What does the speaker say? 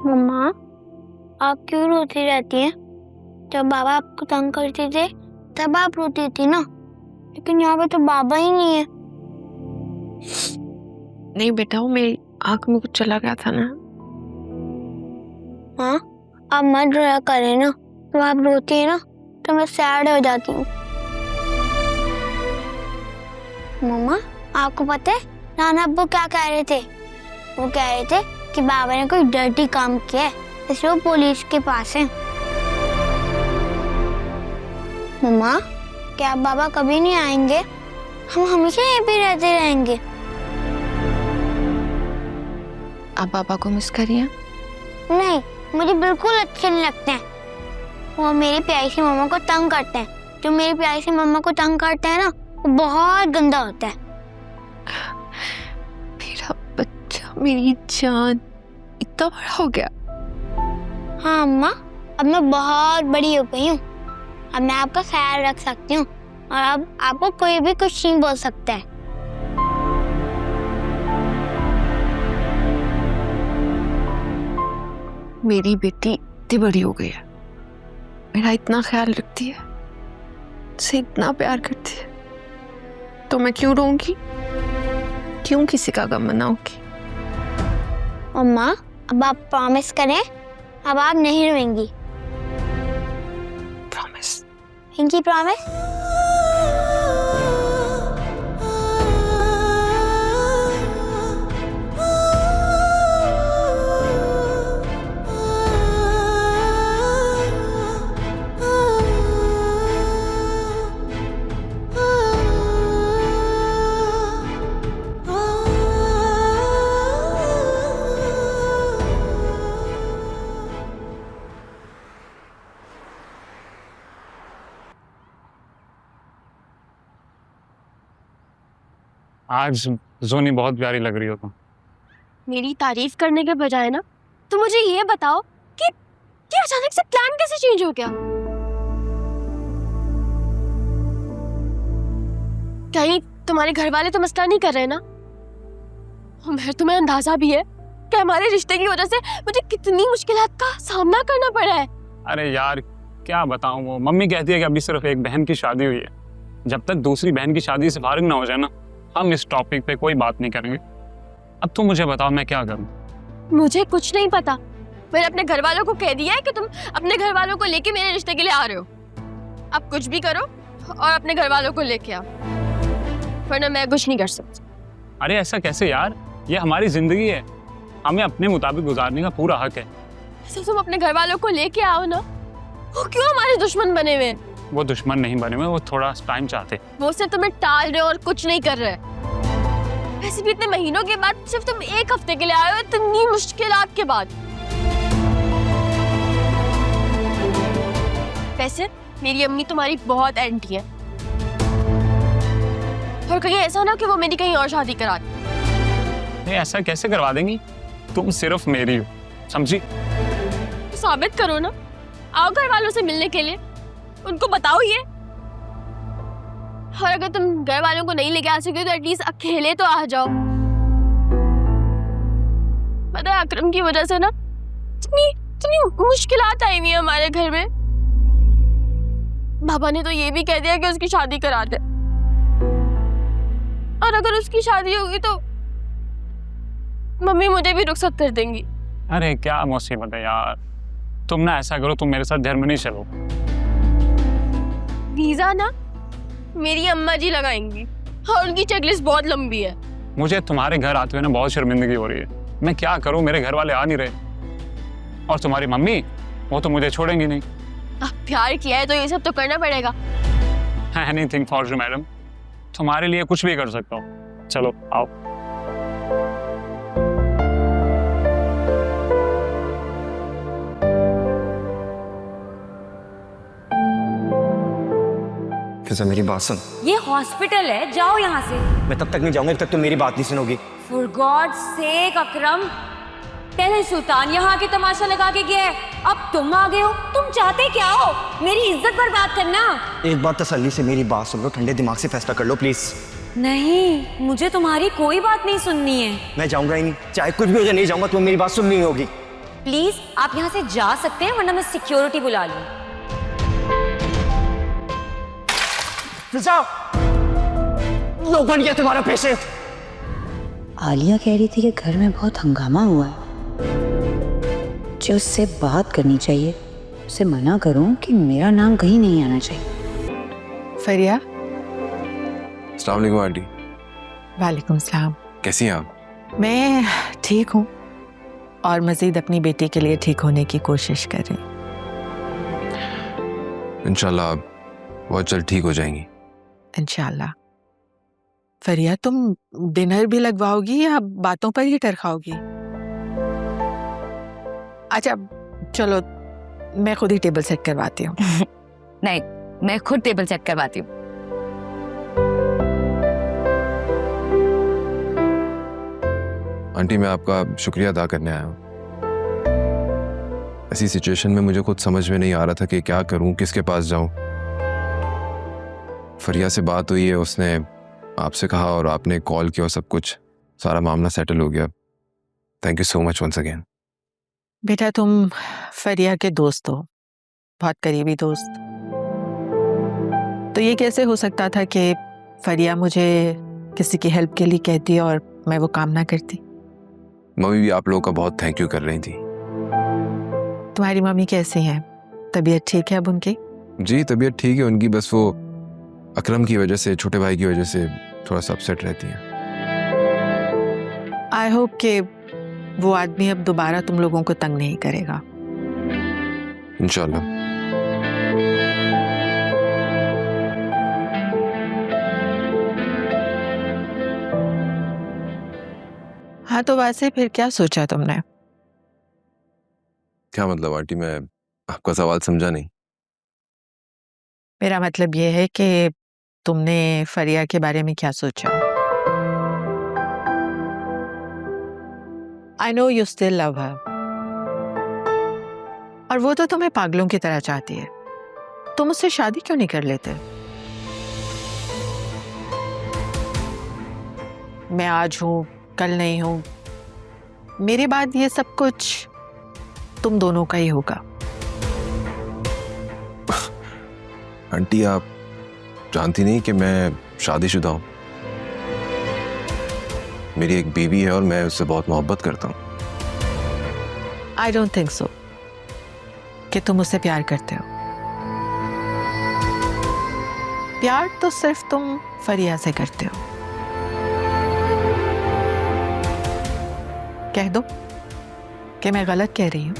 मम्मा, आप क्यों रोती रहती हैं? जब बाबा आपको तंग करते थे तब आप रोती थी ना, लेकिन यहाँ पे तो बाबा ही नहीं है। नहीं बेटा, वो मेरी आंख में कुछ चला गया था ना। हाँ, आप मत रोया करें ना। जब आप रोती है ना तो मैं सैड हो जाती हूँ। मम्मा, आपको पता है नाना अब्बू क्या कह रहे थे? वो कह रहे थे कि बाबा ने कोई डर्टी काम किया है, इसलिए वो पुलिस के पास है। मम्मा, क्या बाबा कभी नहीं आएंगे? हम हमेशा यहीं पे रहते रहेंगे। आप पापा को मिस करिए। नहीं, मुझे बिल्कुल अच्छे नहीं लगते हैं। वो मेरी प्यारी सी मम्मा को तंग करते हैं। जो मेरी प्यारी सी मम्मा को तंग करते हैं ना, वो बहुत गंदा होता है। मेरा बच्चा, मेरी जान, इतना बड़ा हो गया। हाँ अम्मा, अब मैं बहुत बड़ी हो गई हूँ। अब मैं आपका ख्याल रख सकती हूँ और अब आपको कोई भी कुछ नहीं बोल सकता है। मेरी बेटी इतनी बड़ी हो गई है, मेरा इतना ख्याल रखती है, मुझसे इतना प्यार करती है, तो मैं क्यों रोऊंगी? क्यों किसी का गम मनाऊंगी? अम्मा, अब आप प्रॉमिस करें, अब आप नहीं रोएंगी। प्रॉमिस। Pinky promise. आज जोनी बहुत प्यारी लग रही हो तुम। मेरी तारीफ करने के बजाय ना तो मुझे ये बताओ कि अचानक से प्लान कैसे चेंज हो गया? कहीं तुम्हारे घर वाले तो मसला नहीं कर रहे ना? और मैं तुम्हें अंदाजा भी है कि हमारे रिश्ते की वजह से मुझे कितनी मुश्किलात का सामना करना पड़ा है। अरे यार क्या बताऊं, वो मम्मी कहती है कि अभी सिर्फ एक बहन की शादी हुई है। जब तक दूसरी बहन की शादी से फारिग ना हो जाए ना, हम इस टॉपिक पे कोई बात नहीं करेंगे। अब तुम मुझे बताओ मैं क्या करूं? मुझे कुछ नहीं पता। मैंने अपने घर वालों को कह दिया है कि तुम अपने घर वालों को लेके मेरे रिश्ते के लिए आ रहे हो। अब कुछ भी करो और अपने घर वालों को लेके आओ, वरना मैं कुछ नहीं कर सकती। अरे ऐसा कैसे यार, ये हमारी जिंदगी है, हमें अपने मुताबिक गुजारने का पूरा हक है। तो तुम अपने घर वालों को लेके आओ ना। वो क्यों हमारे दुश्मन बने हुए? वो दुश्मन नहीं बने हुए, वो थोड़ा टाइम चाहते। वो सिर्फ तुम्हें टाल रहे और कुछ नहीं कर रहे। वैसे भी इतने महीनों के बाद सिर्फ तुम एक हफ्ते के लिए आए हो, इतनी मुश्किलात के बाद। वैसे मेरी अम्मी तुम्हारी बहुत एंटी है, और कहीं ऐसा ना कि वो मेरी कहीं और शादी करा दे। नहीं ऐसा कैसे करवा देंगी, तुम सिर्फ मेरी हो, समझी? तो साबित करो ना, आओ घर वालों से मिलने के लिए, उनको बताओ ये। और अगर तुम घर वालों को नहीं लेके आ सके तो एटलीस्ट अकेले तो आ जाओ। पता है अकरम की वजह से ना इतनी मुश्किलात आई हुई है हमारे घर में। बाबा ने तो ये भी कह दिया कि उसकी शादी करा दे, और अगर उसकी शादी होगी तो मम्मी मुझे भी रुखसत कर देंगी। अरे क्या मुसीबत है यार, तुम ना ऐसा करो, तुम मेरे साथ जर्मनी चलो। वीजा ना मेरी अम्मा जी लगाएंगी, और उनकी चेकलिस्ट बहुत लंबी है। मुझे तुम्हारे घर आते हुए ना बहुत शर्मिंदगी हो रही है। मैं क्या करूं, मेरे घर वाले आ नहीं रहे, और तुम्हारी मम्मी वो तो मुझे छोड़ेंगी नहीं। अब प्यार किया है तो ये सब तो करना पड़ेगा। एनीथिंग फॉर यू मैडम, तुम्हारे लिए कुछ भी कर सकता हूँ। चलो आओ। फिजा मेरी बात सुन। ये हॉस्पिटल है, जाओ यहाँ से। मैं तब तक नहीं जाऊंगा जब तक तुम मेरी बात नहीं सुनोगी। फॉर गॉड सेक अकरम, पहले सुल्तान यहाँ आके तमाशा लगा के गया है, अब तुम आ गए हो। तुम चाहते क्या हो? मेरी इज्जत पर बात करना। एक बार तसल्ली से मेरी बात सुन लो, ठंडे दिमाग से फैसला कर लो प्लीज। नहीं, मुझे तुम्हारी कोई बात नहीं सुननी है। मैं जाऊंगा ही नहीं, चाहे कुछ भी हो जाए नहीं जाऊंगा, तुम्हें मेरी बात सुननी होगी। प्लीज आप यहाँ से जा सकते हैं, वरना मैं सिक्योरिटी बुला लूँ। फिजा, लो बन गया तुम्हारा पेशेंट। आलिया कह रही थी कि घर में बहुत हंगामा हुआ है, मुझे उससे बात करनी चाहिए, उसे मना करूं कि मेरा नाम कहीं नहीं आना चाहिए। फरिया। अस्सलाम वालेकुम आंटी। वालेकुम सलाम। कैसी हैं आप? मैं ठीक हूँ और मजीद अपनी बेटी के लिए ठीक होने की कोशिश कर रही हूँ। इंशाल्लाह आप बहुत जल्द ठीक हो जाएंगी। इंशाल्लाह। फरिया, तुम डिनर भी लगवाओगी या बातों पर ही टरकाओगी? अच्छा चलो, मैं खुद ही टेबल सेट करवाती हूँ। नहीं, मैं खुद टेबल सेट करवाती हूँ। आंटी, मैं आपका शुक्रिया अदा करने आया हूँ। ऐसी सिचुएशन में मुझे खुद समझ में नहीं आ रहा था कि क्या करूँ, किसके पास जाऊँ। फरिया से बात हुई है, उसने आपसे कहा और आपने कॉल किया और सब कुछ, सारा मामला सेटल हो गया। Thank you so much once again. बेटा, तुम फरिया के दोस्त हो, बहुत करीबी दोस्त। तो ये कैसे हो सकता था कि फरिया मुझे किसी की हेल्प के लिए कहती और मैं वो काम ना करती? मम्मी भी आप लोगों का बहुत थैंक यू कर रही थी। तुम्हारी मम्मी कैसी हैं? तबीयत ठीक है अब उनकी? जी तबीयत ठीक है उनकी, बस वो अकरम की वजह से, छोटे भाई की वजह से थोड़ा सा अपसेट रहती हैं। आई होप कि वो आदमी अब दोबारा तुम लोगों को तंग नहीं करेगा। इंशाल्लाह। हाँ, तो वैसे फिर क्या सोचा तुमने? क्या मतलब आंटी, मैं आपका सवाल समझा नहीं। मेरा मतलब ये है कि तुमने फरिया के बारे में क्या सोचा? I know you still love हर, और वो तो तुम्हें पागलों की तरह चाहती है। तुम उससे शादी क्यों नहीं कर लेते? मैं आज हूं, कल नहीं हूं, मेरे बाद ये सब कुछ तुम दोनों का ही होगा। आंटी, आप जानती नहीं कि मैं शादीशुदा हूँ। मेरी एक बेबी है और मैं उससे बहुत मोहब्बत करता हूँ। आई डोंट थिंक सो कि तुम उससे प्यार करते हो। प्यार तो सिर्फ तुम फरिया से करते हो। कह दो कि मैं गलत कह रही हूँ।